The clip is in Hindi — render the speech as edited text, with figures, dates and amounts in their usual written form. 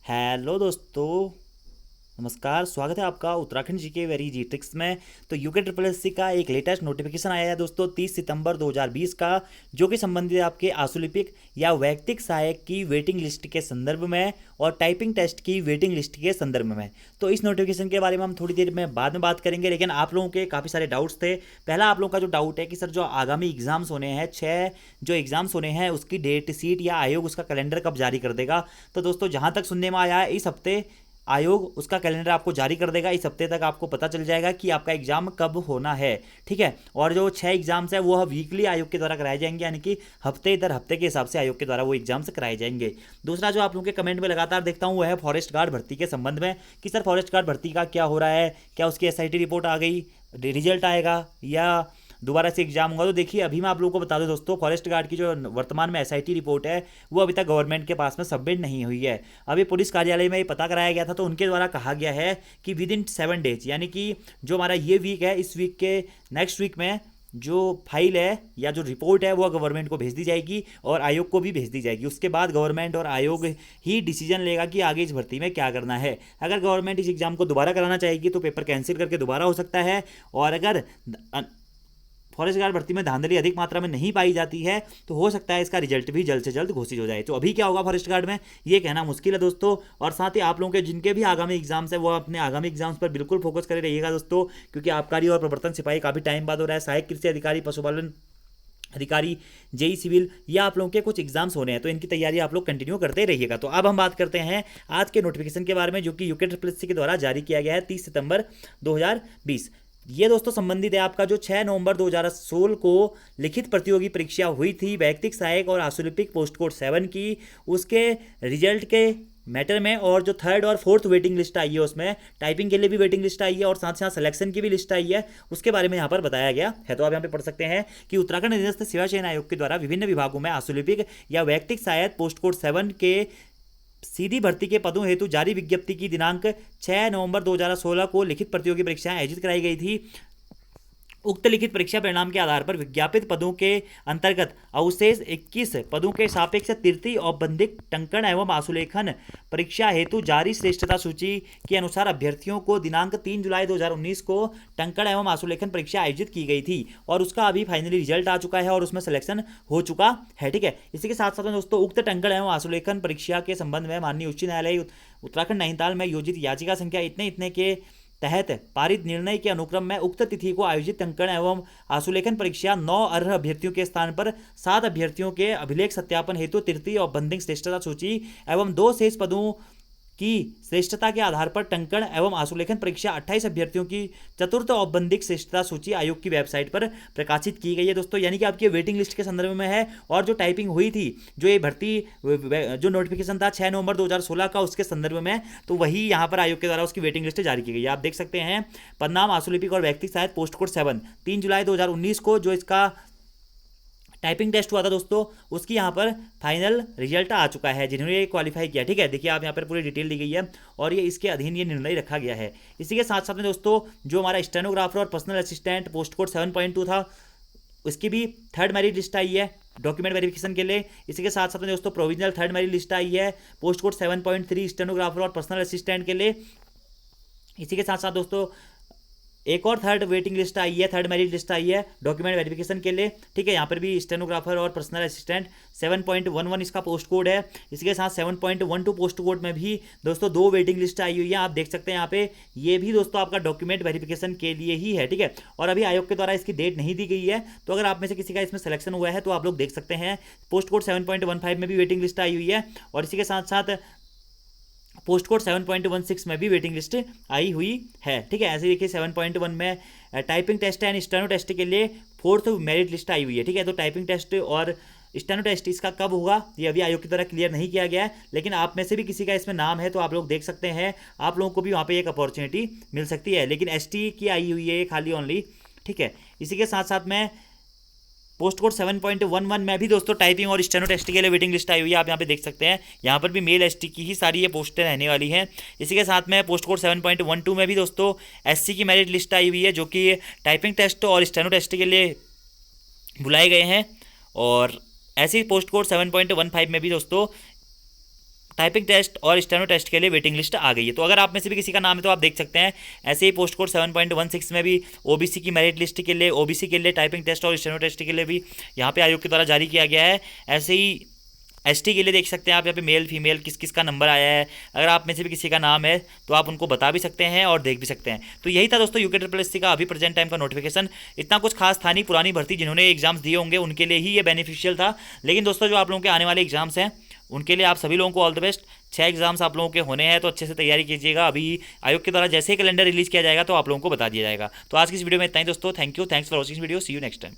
हेलो दोस्तों। नमस्कार, स्वागत है आपका उत्तराखंड जी के वेरी जी ट्रिक्स में। तो यूके ट्रिपल एस सी का एक लेटेस्ट नोटिफिकेशन आया है दोस्तों 30 सितंबर 2020 का, जो कि संबंधित है आपके आशुलिपिक या वैयक्तिक सहायक की वेटिंग लिस्ट के संदर्भ में और टाइपिंग टेस्ट की वेटिंग लिस्ट के संदर्भ में। तो इस नोटिफिकेशन के बारे में हम थोड़ी देर में बाद में बात करेंगे, लेकिन आप लोगों के काफ़ी सारे डाउट्स थे। पहला आप लोगों का जो डाउट है कि सर जो आगामी एग्जाम्स होने हैं, 6 जो एग्जाम्स होने हैं उसकी डेट सीट या आयोग उसका कैलेंडर कब जारी कर देगा। तो दोस्तों जहाँ तक सुनने में आया है इस हफ्ते आयोग उसका कैलेंडर आपको जारी कर देगा। इस हफ्ते तक आपको पता चल जाएगा कि आपका एग्जाम कब होना है, ठीक है। और जो 6 एग्जाम्स है वो वीकली आयोग के द्वारा कराए जाएंगे, यानी कि हफ्ते दर हफ्ते के हिसाब से आयोग के द्वारा वो एग्जाम्स कराए जाएंगे। दूसरा जो आप लोगों के कमेंट में लगातार देखता हूँ वो है फॉरेस्ट गार्ड भर्ती के संबंध में कि सर फॉरेस्ट गार्ड भर्ती का क्या हो रहा है, क्या उसकी एसआईटी रिपोर्ट आ गई, रिजल्ट आएगा या दोबारा से एग्जाम होगा। तो देखिए अभी मैं आप लोगों को बता दूं दोस्तों, फॉरेस्ट गार्ड की जो वर्तमान में एसआईटी रिपोर्ट है वो अभी तक गवर्नमेंट के पास में सबमिट नहीं हुई है। अभी पुलिस कार्यालय में ये पता कराया गया था, तो उनके द्वारा कहा गया है कि विद इन 7 डेज, यानी कि जो हमारा ये वीक है इस वीक के नेक्स्ट वीक में जो फाइल है या जो रिपोर्ट है वो गवर्नमेंट को भेज दी जाएगी और आयोग को भी भेज दी जाएगी। उसके बाद गवर्नमेंट और आयोग ही डिसीजन लेगा कि आगे इस भर्ती में क्या करना है। अगर गवर्नमेंट इस एग्ज़ाम को दोबारा कराना चाहेगी तो पेपर कैंसिल करके दोबारा हो सकता है, और अगर फॉरेस्ट गार्ड भर्ती में धांधली अधिक मात्रा में नहीं पाई जाती है तो हो सकता है इसका रिजल्ट भी जल्द से जल्द घोषित हो जाए। तो अभी क्या होगा फॉरेस्ट गार्ड में ये कहना मुश्किल है दोस्तों। और साथ ही आप लोगों के जिनके भी आगामी एग्जाम्स है वो अपने आगामी एग्जाम्स पर बिल्कुल फोकस करे रहिएगा दोस्तों, क्योंकि आबकारी और प्रवर्तन सिपाही काफ़ी टाइम बाद हो रहा है, सहायक कृषि अधिकारी, पशुपालन अधिकारी, जेई सिविल, या आप लोगों के कुछ एग्जाम्स होने हैं, तो इनकी तैयारी आप लोग कंटिन्यू करते रहिएगा। तो अब हम बात करते हैं आज के नोटिफिकेशन के बारे में, जो कि यूके ट्रिपल एस सी के द्वारा जारी किया गया है 30 सितंबर 2020। ये दोस्तों संबंधित है आपका जो 6 नवंबर 2016 को लिखित प्रतियोगी परीक्षा हुई थी वैयक्तिक सहायक और आशुलिपिक पोस्ट कोड 7 की, उसके रिजल्ट के मैटर में। और जो थर्ड और फोर्थ वेटिंग लिस्ट आई है उसमें टाइपिंग के लिए भी वेटिंग लिस्ट आई है और साथ साथ सिलेक्शन की भी लिस्ट आई है, उसके बारे में यहाँ पर बताया गया है। तो आप यहाँ पे पढ़ सकते हैं कि उत्तराखंड अधीनस्थ सेवा चयन आयोग के द्वारा विभिन्न विभागों में आशुलिपिक या वैयक्तिक सहायक पोस्ट कोड 7 के सीधी भर्ती के पदों हेतु जारी विज्ञप्ति की दिनांक 6 नवंबर 2016 को लिखित प्रतियोगी परीक्षाएं आयोजित कराई गई थी। उक्त लिखित परीक्षा परिणाम के आधार पर विज्ञापित पदों के अंतर्गत अवशेष 21 पदों के सापेक्ष तृतीय औपबंधिक टंकण एवं आशुलेखन परीक्षा हेतु जारी श्रेष्ठता सूची के अनुसार अभ्यर्थियों को दिनांक 3 जुलाई 2019 को टंकण एवं आशुलेखन परीक्षा आयोजित की गई थी और उसका अभी फाइनली रिजल्ट आ चुका है और उसमें सिलेक्शन हो चुका है, ठीक है। इसी के साथ साथ में दोस्तों उक्त टंकण एवं आशुलेखन परीक्षा के संबंध में माननीय उच्च न्यायालय उत्तराखंड नैनीताल में योजित याचिका संख्या इतने इतने के तहत पारित निर्णय के अनुक्रम में उक्त तिथि को आयोजित टंकण एवं आशुलेखन परीक्षा 9 अर्ह अभ्यर्थियों के स्थान पर 7 अभ्यर्थियों के अभिलेख सत्यापन हेतु तृतीय औपबंधिक श्रेष्ठता सूची एवं 2 शेष पदों की श्रेष्ठता के आधार पर टंकण एवं आशुलेखन परीक्षा 28 अभ्यर्थियों की चतुर्थ औपबंधिक श्रेष्ठता सूची आयोग की वेबसाइट पर प्रकाशित की गई है दोस्तों। यानी कि आपकी वेटिंग लिस्ट के संदर्भ में है, और जो टाइपिंग हुई थी, जो ये भर्ती जो नोटिफिकेशन था 6 नवंबर 2016 का, उसके संदर्भ में, तो वही यहाँ पर आयोग के द्वारा उसकी वेटिंग लिस्ट जारी की गई है। आप देख सकते हैं पदनाम आशुलिपिक और वैयक्तिक सहायक पोस्ट कोड 7 3 जुलाई 2019 को जो इसका टाइपिंग टेस्ट हुआ था दोस्तों, उसकी यहाँ पर फाइनल रिजल्ट आ चुका है जिन्होंने क्वालिफाई किया, ठीक है। देखिए आप यहाँ पर पूरी डिटेल दी गई है और ये इसके अधीन ये निर्णय रखा गया है। इसी के साथ साथ में दोस्तों जो हमारा स्टेनोग्राफर और पर्सनल असिस्टेंट पोस्ट कोड 7.2 था, उसकी भी थर्ड मेरिट लिस्ट आई है डॉक्यूमेंट वेरिफिकेशन के लिए। इसी के साथ साथ में दोस्तों प्रोविजनल थर्ड मेरिट लिस्ट आई है पोस्ट कोड 7.3 स्टेनोग्राफर और पर्सनल असिस्टेंट के लिए। इसी के साथ साथ दोस्तों एक और थर्ड वेटिंग लिस्ट आई है, थर्ड मेरिट लिस्ट आई है डॉक्यूमेंट वेरिफिकेशन के लिए, ठीक है। यहाँ पर भी स्टेनोग्राफर और पर्सनल असिस्टेंट 7.11 इसका पोस्ट कोड है। इसके साथ 7.12 पोस्ट कोड में भी दोस्तों 2 वेटिंग लिस्ट आई हुई है। आप देख सकते हैं यहाँ पे, ये भी दोस्तों आपका डॉक्यूमेंट वेरिफिकेशन के लिए ही है, ठीक है। और अभी आयोग के द्वारा इसकी डेट नहीं दी गई है, तो अगर आप में से किसी का इसमें सिलेक्शन हुआ है तो आप लोग देख सकते हैं। पोस्ट कोड 7.15 में भी वेटिंग लिस्ट आई हुई है और इसी के साथ साथ पोस्ट कोड 7.16 में भी वेटिंग लिस्ट आई हुई है, ठीक है। ऐसे देखिए 7.1 में typing test and steno test के लिए 4th मेरिट लिस्ट आई हुई है, ठीक है। तो टाइपिंग टेस्ट और स्टेनो टेस्ट इसका कब होगा ये अभी आयोग की द्वारा क्लियर नहीं किया गया है, लेकिन आप में से भी किसी का इसमें नाम है तो आप लोग देख सकते हैं, आप लोगों को भी वहाँ पे एक अपॉर्चुनिटी मिल सकती है। लेकिन एसटी की आई हुई है खाली ओनली, ठीक है। इसी के साथ साथ में पोस्ट कोड 7.11 में भी दोस्तों टाइपिंग और स्टेनो टेस्ट के लिए वेटिंग लिस्ट आई हुई है। आप यहाँ पे देख सकते हैं, यहाँ पर भी मेल एसटी की ही सारी ये पोस्टें रहने वाली हैं। इसी के साथ में पोस्ट कोड 7.12 में भी दोस्तों एससी की मेरिट लिस्ट आई हुई है, जो कि टाइपिंग टेस्ट और स्टेनो टेस्ट के लिए बुलाए गए हैं। और ऐसे ही पोस्ट कोड 7.15 में भी दोस्तों टाइपिंग टेस्ट और स्टेनो टेस्ट के लिए वेटिंग लिस्ट आ गई है। तो अगर आप में से भी किसी का नाम है तो आप देख सकते हैं। ऐसे ही पोस्ट कोड 7.16 में भी ओबीसी की मेरिट लिस्ट के लिए, ओबीसी के लिए टाइपिंग टेस्ट और स्टेनो टेस्ट के लिए भी यहाँ पे आयोग के द्वारा जारी किया गया है। ऐसे ही एसटी के लिए देख सकते हैं आप यहाँ पे मेल फीमेल किस किस का नंबर आया है। अगर आप में से भी किसी का नाम है तो आप उनको बता भी सकते हैं और देख भी सकते हैं। तो यही था दोस्तों UKSSC का अभी प्रेजेंट टाइम का नोटिफिकेशन। इतना कुछ खास था नहीं, पुरानी भर्ती जिन्होंने एग्जाम्स दिए होंगे उनके लिए ही ये बेनिफिशियल था। लेकिन दोस्तों जो आप लोगों के आने वाले एग्जाम्स हैं उनके लिए आप सभी लोगों को ऑल द बेस्ट। 6 एग्जाम्स आप लोगों के होने हैं तो अच्छे से तैयारी कीजिएगा। अभी आयोग के द्वारा जैसे ही कैलेंडर रिलीज किया जाएगा तो आप लोगों को बता दिया जाएगा। तो आज की इस वीडियो में इतना ही दोस्तों। Thank you, thanks for watching video, see you next time.